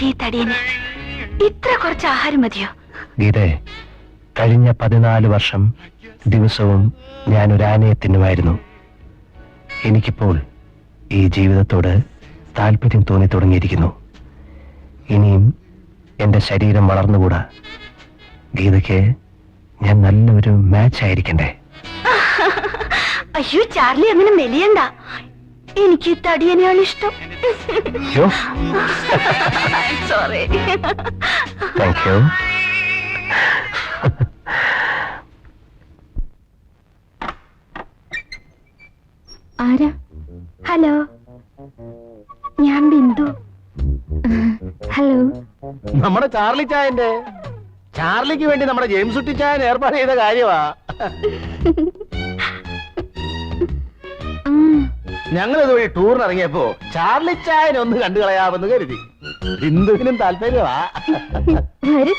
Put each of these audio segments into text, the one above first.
പറ്റിയ തടിയന് ഇത്ര കുറച്ച് ആഹാരം മതിയോ? ഗീതേ, കഴിഞ്ഞ 14 വർഷം ദിവസവും ഞാനൊരു ആനയെ തിന്നുമായിരുന്നു. എനിക്കിപ്പോൾ ഈ ജീവിതത്തോട് താല്പര്യം തോന്നി തുടങ്ങിയിരിക്കുന്നു. ഇനിയും എന്റെ ശരീരം വളർന്നുകൂടാ. ഗീതയ്ക്ക് ഞാൻ നല്ലൊരു മാച്ച് ആയിരിക്കണ്ടേ? അയ്യോ ചാർലി, അങ്ങനെ മെലിയണ്ട. എനിക്ക് തടിയനെയാണ് ഇഷ്ടം. സോറി. Thank you. ആരാ? ഹലോ, ഞാൻ ബിന്ദു. ഹലോ. നമ്മുടെ ചാർലി ചായന്റെ ചാർലിക്ക് വേണ്ടി നമ്മുടെ ജെയിംസ് കുട്ടി ചായൻ ഏർപ്പാട് ചെയ്ത കാര്യമാ. ഞങ്ങൾ ഇതുവഴി ടൂറിന് ഇറങ്ങിയപ്പോ ചാർലി ചായനെ ഒന്ന് കണ്ടു കളയാമെന്ന് കരുതി. ബിന്ദുവിനും താല്പര്യമാ.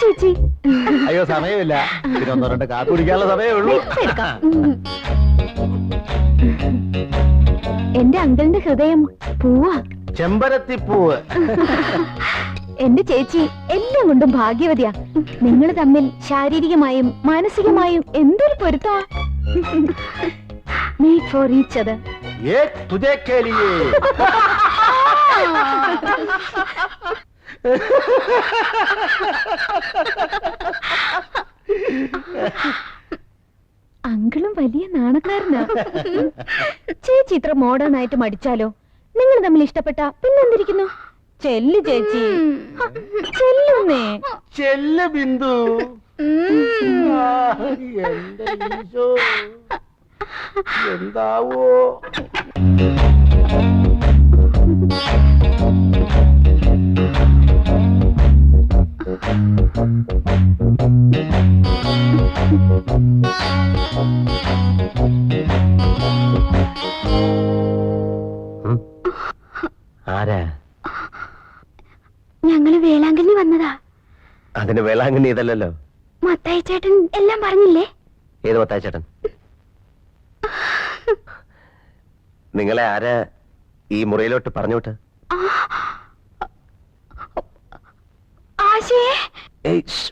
ചേച്ചി. അയ്യോ സമയമില്ല, പിന്നെ 1-2 കാപ്പി കുടിക്കാനുള്ള സമയമേ ഉള്ളൂ. എന്റെ അങ്കിളിന്റെ ഹൃദയം പൂവാ, ചെമ്പരത്തിപ്പൂവ്. എന്റെ ചേച്ചി എല്ലാം കൊണ്ടും ഭാഗ്യവതിയാ. നിങ്ങൾ തമ്മിൽ ശാരീരികമായും മാനസികമായും എന്തൊരു പൊരുത്തമാ. Made for each other. एक तुझे के लिए. അങ്കിളും വലിയ നാണക്കാരനാ. ചേച്ചി ഇത്ര മോഡേൺ ആയിട്ട് മടിച്ചാലോ? നിങ്ങൾ തമ്മിൽ ഇഷ്ടപ്പെട്ട പിന്നെന്തിരിക്കുന്നു? ചെല്ലു ചേച്ചി, ചെല്ലുന്നേ. ചെല്ല് ബിന്ദു. എന്റെ ഈശോ, എന്താവോ? ആരാ? ഞങ്ങള് വേളാങ്കണ്ണി വന്നതാ. അതിന് വേളാങ്കണ്ണി ഇതല്ലല്ലോ. മത്തായി ചേട്ടൻ എല്ലാം പറഞ്ഞില്ലേ? ഏത് മത്തായി ചേട്ടൻ? നിങ്ങളെ ആരാ ഈ മുറിയിലോട്ട് പറഞ്ഞോട്ട്?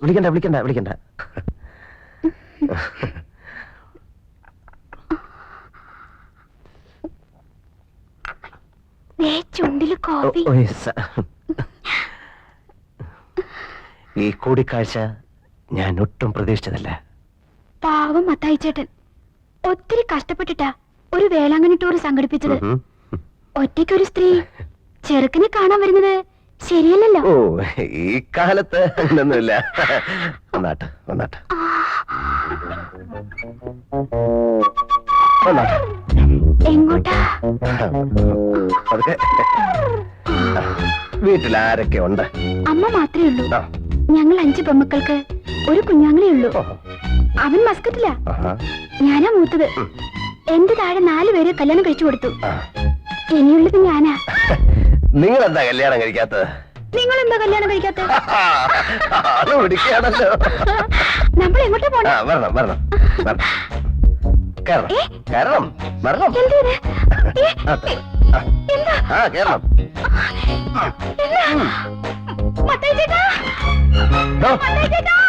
വിളിക്കണ്ട വിളിക്കണ്ട വിളിക്കണ്ട. ചുണ്ടില് കോപ്പി. ഈ കൂടിക്കാഴ്ച ഞാൻ ഒട്ടും പ്രതീക്ഷിച്ചതല്ല. പാവം മത്തായി ചേട്ടൻ ഒത്തിരി കഷ്ടപ്പെട്ടിട്ടാ ഒരു വേളാങ്കണ്ണി ടൂർ സംഘടിപ്പിച്ചത്. ഒറ്റയ്ക്കൊരു സ്ത്രീ ചെറുക്കനെ കാണാൻ വരുന്നത് ശരിയല്ലല്ലോ. ഓ, ഈ കാലത്ത് അങ്ങനൊന്നുമില്ല. വന്നാട്ടെ വന്നാട്ടെ വന്നാട്ടെ. എങ്ങോട്ടാ? അതൊക്കെ വീട്ടിൽ ആരൊക്കെ ഉണ്ട്? അമ്മ മാത്രമേ ഉള്ളൂ. ഞങ്ങൾ 5 പെമ്മക്കൾക്ക് ഒരു കുഞ്ഞാങ്ങളേ ഉള്ളൂ. അവൻ മസ്കറ്റിലാ. ഞാനാ മൂത്തത്. എന്റെ താഴെ 4 പേര് കല്യാണം കഴിച്ചു കൊടുത്തു. ഇനിയുള്ളത് ഞാനാ. നിങ്ങൾ എന്താ കല്യാണം കഴിക്കാത്തത്? നിങ്ങൾ എന്താ കല്യാണം കഴിക്കാത്തത്? പിടിക്കുകയാണല്ലോ. നമ്മൾ എങ്ങോട്ടാ പോണേ? വരണം വരണം വരണം. കേറണം കേറണം വരണം. കേറണം.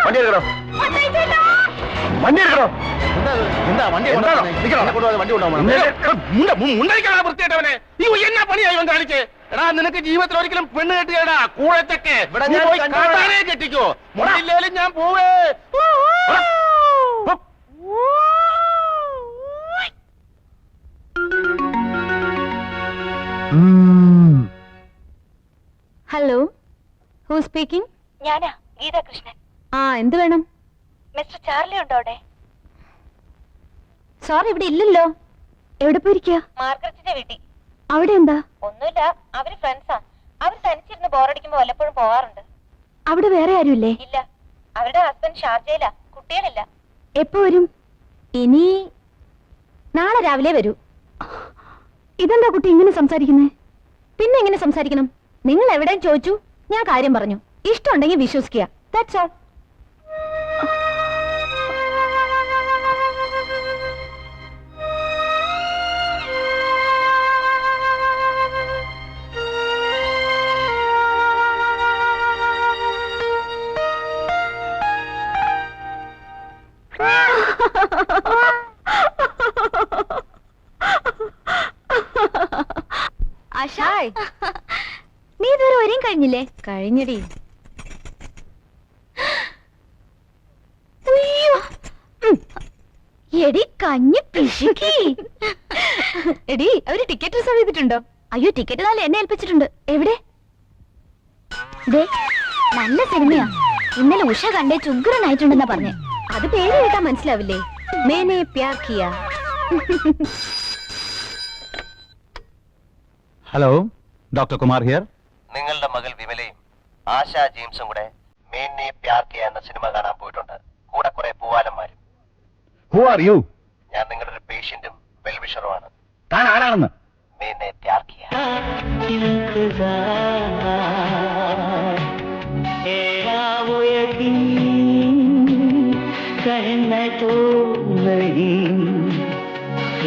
വണ്ടി എടുക്കണോ? വണ്ടി എടുക്കണോ? എന്താ വണ്ടി വൃത്തിയായിട്ടവനെ എന്നാ പണിയായി കാണിച്ചേ? എടാ, നിനക്ക് ജീവിതത്തിൽ ഒരിക്കലും പെണ്ണ് കെട്ടിയടാ കൂഴത്തൊക്കെ കെട്ടിക്കോ. മുടയില്ലേലും ഞാൻ പോവേ. Hello, who speaking? ഞാനാ ഗീതാ കൃഷ്ണൻ. എന്ത് വേണം? മിസ്റ്റർ ചാർലി ഉണ്ടോ അവിടെ? സോറി, ഇവിടെ ഇല്ലല്ലോ. എവിടെ പോയിരിക്കുക? മാർഗരറ്റിന്റെ വീട്ടിൽ. അവിടെ എന്താ? ഒന്നുമില്ല, അവര് ഫ്രണ്ട്സാ. അവർ തനിച്ചിരുന്ന് ബോറടിക്കുമ്പോ വല്ലപ്പോഴും പോവാറുണ്ട്. അവിടെ വേറെ ആരുമില്ലേ? ഇല്ല, അവരുടെ ഹസ്ബൻഡ് ഷാർജയിലാ. കുട്ടികളില്ല. എപ്പോ വരും? ഇനി നാളെ രാവിലെ വരൂ. ഇതെന്താ കുട്ടി ഇങ്ങനെ സംസാരിക്കുന്നേ? പിന്നെ എങ്ങനെ സംസാരിക്കണം? നിങ്ങൾ എവിടെയും ചോദിച്ചു, ഞാൻ കാര്യം പറഞ്ഞു. ഇഷ്ടമുണ്ടെങ്കിൽ വിശ്വസിക്കുക. That's all. കഴിഞ്ഞില്ലേ? കഴിഞ്ഞടി. അയ്യോ, എടി കഞ്ഞി പിശുക്കി. എടി അവര് ടിക്കറ്റ് റിസർവ് ചെയ്തിട്ടുണ്ടോ? അയ്യോ, ടിക്കറ്റ് നാളെ എന്നെ ഏൽപ്പിച്ചിട്ടുണ്ട്. എവിടെ? ദേ, നല്ല സിനിമയാ. ഇന്നലെ ഉഷ കണ്ടേ ചുഗ്രനായിട്ടുണ്ടെന്നാ പറഞ്ഞേ. അത് പേര് കേട്ടാ മനസ്സിലാവില്ലേ? Maine Pyar Kiya. Hello, doctor Kumar here. നിങ്ങളുടെ മകൾ വിമലയും ആശ ജെയിംസും കൂടെ മേനെ പ്യാർ കിയ എന്ന സിനിമ കാണാൻ പോയിട്ടുണ്ട്. കൂടെ കുറെ പൂവാലന്മാരും. Who are you? ഞാൻ നിങ്ങളുടെ ഒരു പേഷ്യന്റും വെൽവിഷറുമാണ്. താൻ ആരാണെന്ന്? മേനെ പ്യാർ കിയ. कहना तो नहीं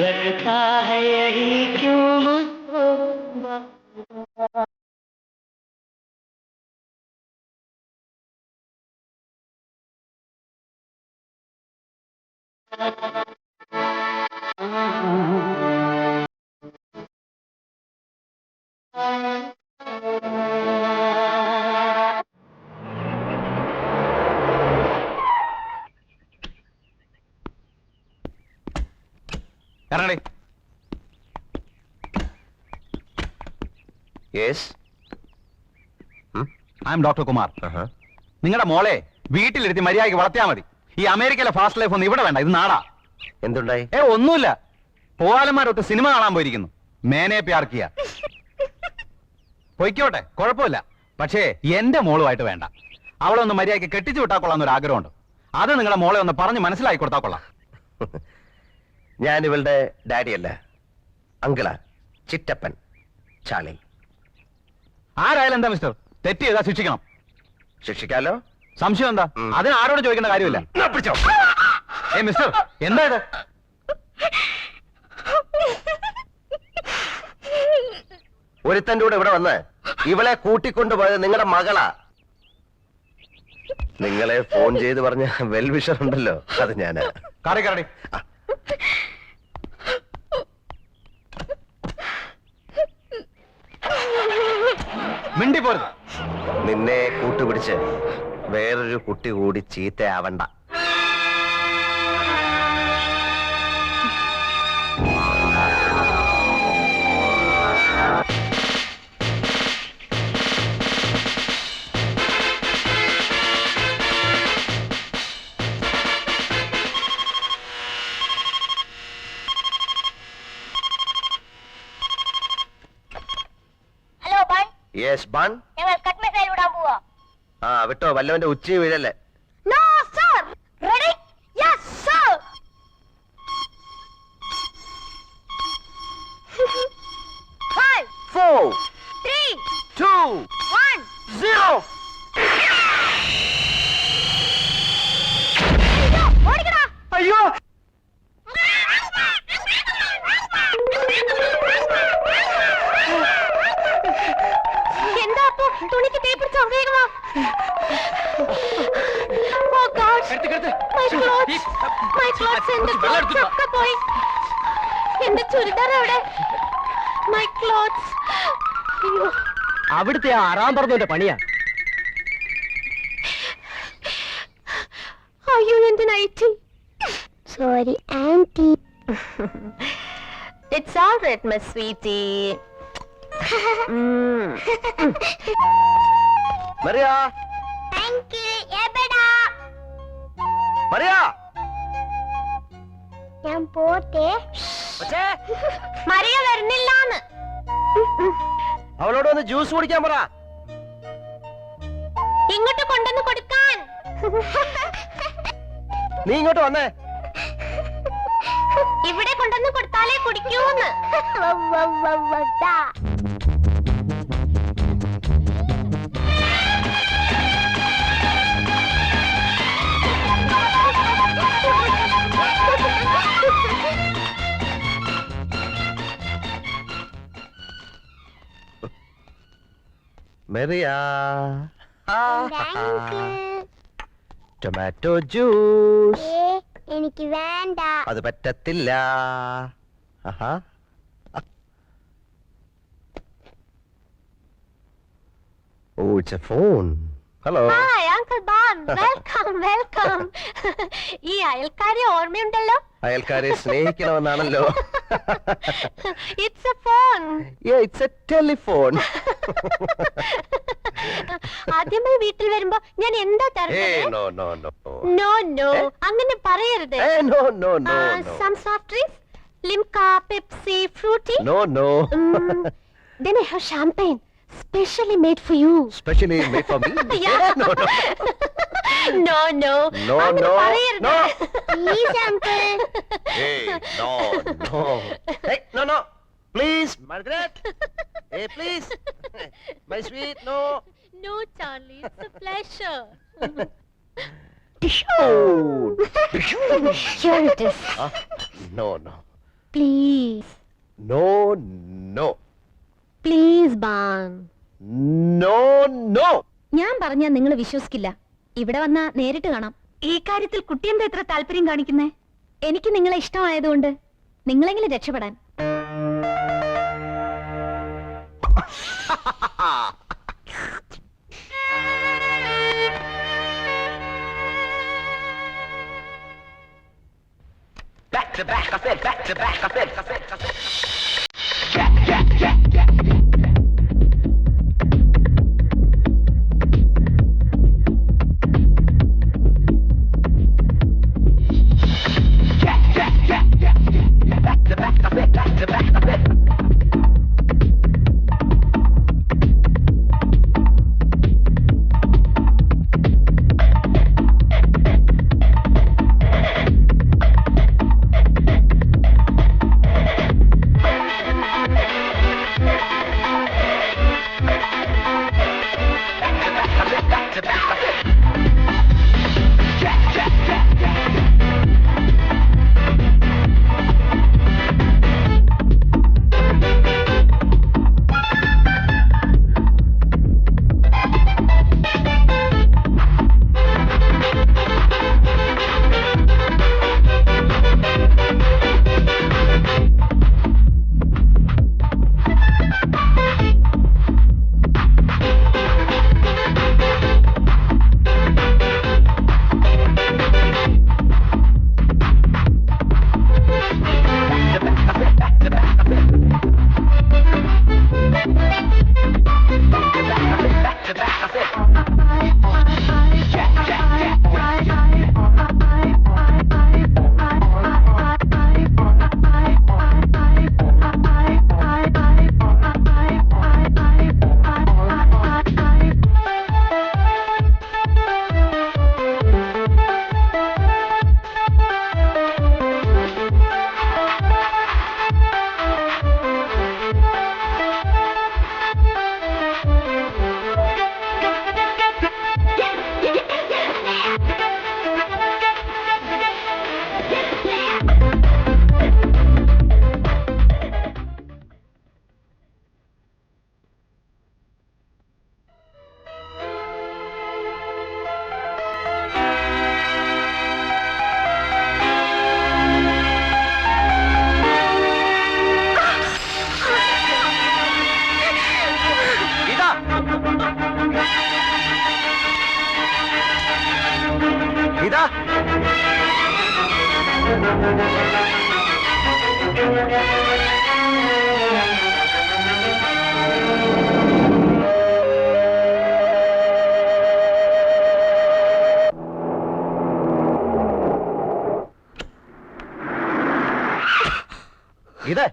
लगता है यही क्यों ഇറങ്ങടി. Yes. I am doctor Kumar. നിങ്ങളുടെ മോളെ വീട്ടിലിരുത്തി മര്യാദയ്ക്ക് വളർത്തിയാൽ മതി. ഈ അമേരിക്കയിലെ ഫാസ്റ്റ് ലൈഫ് ഒന്നും ഇവിടെ വേണ്ട. ഇത് നാടാ. എന്തുണ്ടായി? ഒന്നുമില്ല. പോവാലന്മാരൊത്ത് സിനിമ കാണാൻ പോയിരിക്കുന്നു. മേനെ പ്യാർ കിയ. പൊയ്ക്കോട്ടെ, കുഴപ്പമില്ല. പക്ഷേ എന്റെ മോളുമായിട്ട് വേണ്ട. അവളെ ഒന്ന് മര്യാദയ്ക്ക് കെട്ടിച്ചു വിട്ടാൽ കൊള്ളാന്നൊരു ആഗ്രഹമുണ്ട്. അത് നിങ്ങളുടെ മോളെ ഒന്ന് പറഞ്ഞ് മനസ്സിലാക്കി കൊടുത്താൽ കൊള്ളാം. ഞാൻ ഇവളുടെ ഡാഡിയല്ല, അങ്കിളാ. ചിറ്റപ്പൻ ചാളി. ആരായാലും എന്താ മിസ്റ്റർ? തെറ്റ് ചെയ്താ ശിക്ഷിക്കണം. ശിക്ഷിക്കാലോ? സംശയം എന്താ? അതിന് ആരോട് ചോദിക്കേണ്ട കാര്യമില്ല. പിടിച്ചോ. മിസ്റ്റർ, എന്താ ഇത്? ഒരുത്തന്റെ കൂടെ ഇവിടെ വന്ന് ഇവളെ കൂട്ടിക്കൊണ്ടുപോയത് നിങ്ങളുടെ മകളാ. നിങ്ങളെ ഫോൺ ചെയ്ത് പറഞ്ഞ വെൽവിഷർ ഉണ്ടല്ലോ, അത് ഞാനാ. കറി കരടി. മിണ്ടി പോരുത്. നിന്നെ കൂട്ടുപിടിച്ച് വേറൊരു കുട്ടി കൂടി ചീത്തയാവണ്ട. Hello bun, yes bun. ഞങ്ങൾ കട്ട് മിസൈൽ വിടാൻ പോവാ. ആ വിട്ടോ, വല്ലവന്റെ ഉച്ച വീഴല്ലേ. No sir. Ready? Yes sir. 5 4 3 2 1 0. ഓടിക്കടാ. അയ്യോ, എന്താ അപ്പോ തുണിക്ക് തേ പിടിച്ചോ? വേഗം വാ. Oh God. My clothes. My clothes. എന്റെ clothes ഒക്കെ പോയി. എന്റെ ചുരിദാർ എവിടെ? My clothes. അയ്യോ. അവിടുത്തെ ആറാം പറഞ്ഞതിന്റെ പണിയാ. അയ്യോ, എന്റെ nightie. Sorry, auntie. It's all right, my sweetie. Mariya, Uncle, എവിടാ? മറിയ. ഞാൻ പോട്ടെ. മറിയ വരുന്നില്ലാന്ന്. അവളോട് വന്ന് ജ്യൂസ് കുടിക്കാൻ പറ. ഇങ്ങോട്ട് കൊണ്ടുവന്ന് കൊടുക്കാൻ. നീ ഇങ്ങോട്ട് വന്നേ. ഇവിടെ കൊണ്ടുവന്ന് കൊടുത്താലേ കുടിക്കൂന്ന്. മെറിയ, ടൊമാറ്റോ ജ്യൂസ്. എനിക്ക് വേണ്ട. അത് പറ്റത്തില്ല. ആഹാ. Oh, it's a phone. Hello. Hi uncle bon welcome welcome ഈ അയൽക്കാരെ ഓർമ്മയുണ്ടല്ലോ അയൽക്കാരെ സ്നേഹിക്കണമെന്നാണല്ലോ. It's a phone Yeah, it's a telephone. ആദ്യമായി വീട്ടിൽ വരുമ്പോ ഞാൻ എന്താ Hey, തരുന്നത്? no, no, no. No no അങ്ങനെ പറയരുത്. Hey, no, no, no, no. Some soft drinks, Limca, Pepsi, fruity. No, no. Then I have champagne, specially made for you. Specially made for me. Yeah. No, no. No, no. No, അങ്ങനെ no, പറയരുത്. no. Please, uncle. Hey, no, no. Hey, no, no. Please, Margaret. Hey, please. My sweet, no. No, Charlie, it's a pleasure. Oh. Here it is. No, no. Please. No, no. Please, Ban. No, no. ഞാൻ പറഞ്ഞാൽ നിങ്ങൾ വിശ്വസിക്കില്ല. ഇവിടെ വന്നാ നേരിട്ട് കാണാം. ഈ കാര്യത്തിൽ കുട്ടി എന്താ ഇത്ര താല്പര്യം കാണിക്കുന്നേ? എനിക്ക് നിങ്ങളെ ഇഷ്ടമായതുകൊണ്ട് നിങ്ങളെങ്കിലും രക്ഷപ്പെടാൻ. Back to back, I said back to back, I said. Geetha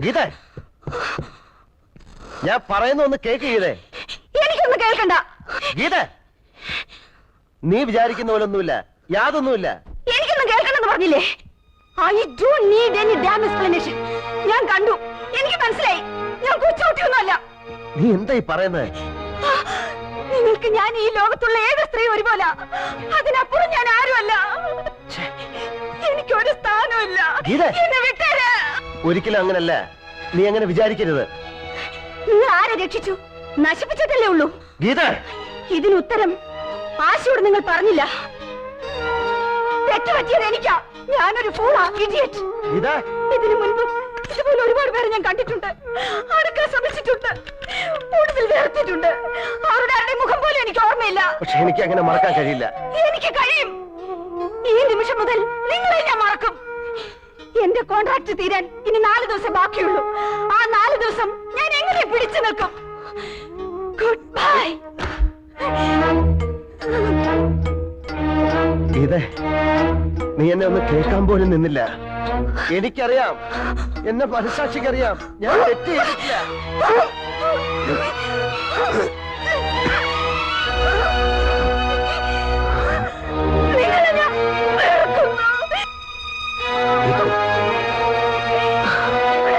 Geetha ഞാൻ പറയുന്ന ഒന്ന് കേക്ക് ഗീതേ. എനിക്കൊന്നും കേൾക്കണ്ട. ഗീത നീ വിചാരിക്കുന്ന പോലൊന്നുമില്ല, യാതൊന്നുമില്ല. എനിക്കൊന്നും കേൾക്കണമെന്ന് പറഞ്ഞില്ലേ? I don't need any damn explanation. ഞാൻ കണ്ടു, എനിക്ക് മനസ്സിലായി. ഞാൻ കൊച്ചുകുട്ടിയൊന്നുമല്ല. നീ എന്തായി പറയുന്നത്? നിങ്ങൾക്ക് ഞാൻ ഈ ലോകത്തുള്ള ഏത് സ്ത്രീ ഒരുപോലെ, അതിനപ്പുറം ഞാൻ ആരുമല്ല. എനിക്കൊരു സ്ഥാനമില്ല. ഗീത എന്നെ വിട്ടേര്. ഒരിക്കലും അങ്ങനല്ല, നീ അങ്ങനെ വിചാരിക്കരുത്. നിങ്ങൾ ആരെ രക്ഷിച്ചു? നശിപ്പിച്ചിട്ടല്ലേ ഉള്ളൂ. ഗീത ഇതിന് ഉത്തരം ആശയോട് നിങ്ങൾ പറഞ്ഞില്ല. തെറ്റുപറ്റിയത് എനിക്കാ. ഞാനൊരു ഫൂളാ, ഇഡിയറ്റ്. ഗീത ഇതിനു മുൻപ് ഇതുപോലെ ഒരുപാട് പേരെ ഞാൻ കണ്ടിട്ടുണ്ട്, അടുക്കാൻ ശ്രമിച്ചിട്ടുണ്ട്, കൂടുതൽ വേർത്തിട്ടുണ്ട്. അവരുടെ ആരുടെയും മുഖം പോലും എനിക്ക് ഓർമ്മയില്ല. പക്ഷെ എനിക്ക് അങ്ങനെ മറക്കാൻ കഴിയില്ല. എനിക്ക് കഴിയും. ഈ നിമിഷം മുതൽ നിങ്ങളെ ഞാൻ മറക്കും. എന്റെ കോൺട്രാക്ട് തീരാൻ ഇനി 4 ദിവസം ബാക്കിയുള്ളൂ. ആ 4 ദിവസം ഞാൻ എങ്ങനെ പിടിച്ചു നിൽക്കും? Good bye. ഇതേ, നീ എന്നെ ഒന്ന് കേൾക്കാൻ പോലും നിന്നില്ല. എനിക്കറിയാം, എന്നെ മനസാക്ഷിക്കറിയാം, ഞാൻ തെറ്റ് ചെയ്തിട്ടില്ല.